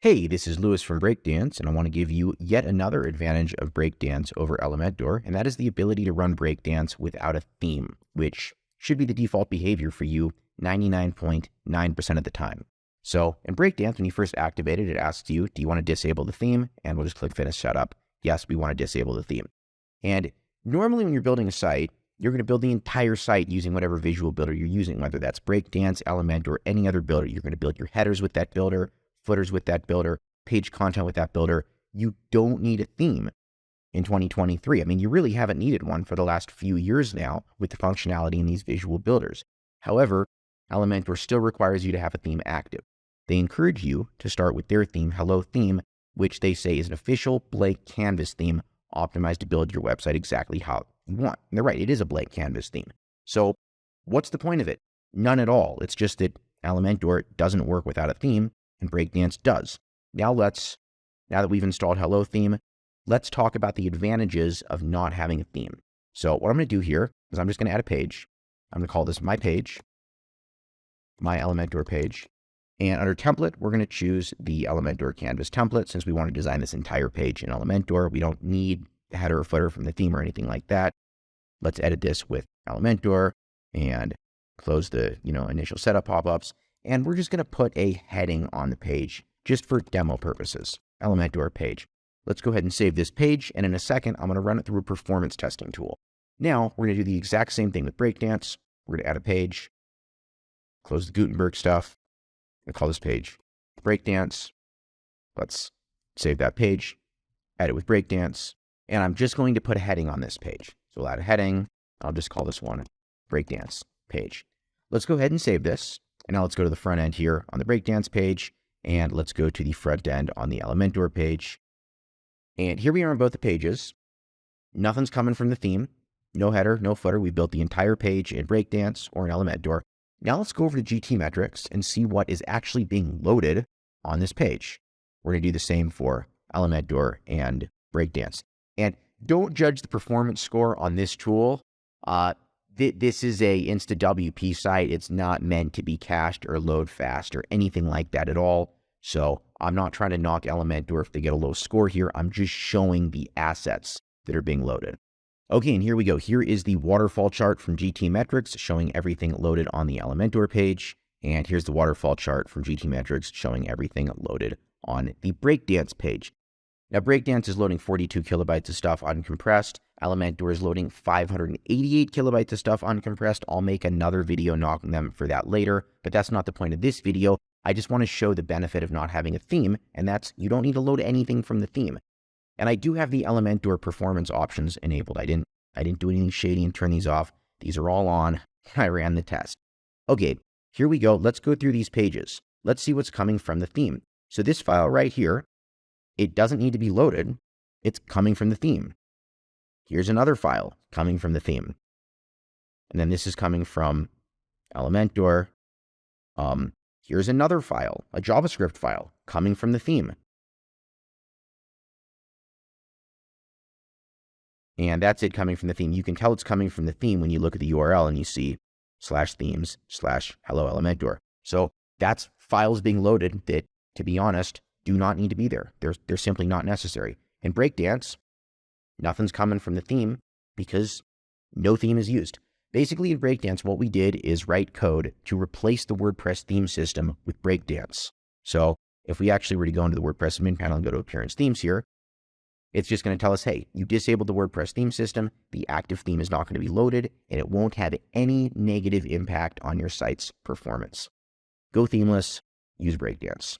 Hey, this is Lewis from Breakdance, and I want to give you yet another advantage of Breakdance over Elementor, and that is the ability to run Breakdance without a theme, which should be the default behavior for you 99.9% of the time. So in Breakdance, when you first activate it, it asks you, do you want to disable the theme? And we'll just click Finish Setup. Yes, we want to disable the theme. And normally when you're building a site, you're going to build the entire site using whatever visual builder you're using, whether that's Breakdance, Elementor, or any other builder. You're going to build your headers with that builder, footers with that builder, page content with that builder. You don't need a theme in 2023. I mean, you really haven't needed one for the last few years now with the functionality in these visual builders. However, Elementor still requires you to have a theme active. They encourage you to start with their theme, Hello Theme, which they say is an official blank canvas theme optimized to build your website exactly how you want. And they're right, it is a blank canvas theme. So what's the point of it? None at all. It's just that Elementor doesn't work without a theme, and Breakdance does. Now that we've installed Hello Theme, let's talk about the advantages of not having a theme. So what I'm going to do here is I'm just going to add a page. I'm going to call this my page, my Elementor page. And under template, we're going to choose the Elementor canvas template since we want to design this entire page in Elementor. We don't need a header or footer from the theme or anything like that. Let's edit this with Elementor and close the initial setup pop-ups. And we're just going to put a heading on the page just for demo purposes. Elementor page. Let's go ahead and save this page. And in a second, I'm going to run it through a performance testing tool. Now we're going to do the exact same thing with Breakdance. We're going to add a page, close the Gutenberg stuff. I'm going to call this page Breakdance. Let's save that page, add it with Breakdance. And I'm just going to put a heading on this page. So we'll add a heading. I'll just call this one Breakdance page. Let's go ahead and save this. And now let's go to the front end here on the Breakdance page, and let's go to the front end on the Elementor page. And here we are on both the pages. Nothing's coming from the theme. No header, no footer. We built the entire page in Breakdance or in Elementor. Now let's go over to GT metrics and see what is actually being loaded on this page. We're going to do the same for Elementor and Breakdance. And don't judge the performance score on this tool. This is a InstaWP site. It's not meant to be cached or load fast or anything like that at all. So I'm not trying to knock Elementor if they get a low score here. I'm just showing the assets that are being loaded. Okay, and here we go. Here is the waterfall chart from GT Metrics showing everything loaded on the Elementor page. And here's the waterfall chart from GT Metrics showing everything loaded on the Breakdance page. Now, Breakdance is loading 42 kilobytes of stuff uncompressed. Elementor is loading 588 kilobytes of stuff uncompressed. I'll make another video knocking them for that later, but that's not the point of this video. I just want to show the benefit of not having a theme, and that's you don't need to load anything from the theme. And I do have the Elementor performance options enabled. I didn't do anything shady and turn these off. These are all on. I ran the test. Okay, here we go. Let's go through these pages. Let's see what's coming from the theme. So this file right here, it doesn't need to be loaded. It's coming from the theme. Here's another file coming from the theme. And then this is coming from Elementor. Here's another file, a JavaScript file coming from the theme. And that's it coming from the theme. You can tell it's coming from the theme when you look at the URL and you see /themes/hello Elementor. So that's files being loaded that, to be honest, do not need to be there. They're simply not necessary. In Breakdance, nothing's coming from the theme because no theme is used. Basically, in Breakdance, what we did is write code to replace the WordPress theme system with Breakdance. So if we actually were to go into the WordPress admin panel and go to Appearance Themes here, it's just going to tell us, hey, you disabled the WordPress theme system. The active theme is not going to be loaded, and it won't have any negative impact on your site's performance. Go themeless, use Breakdance.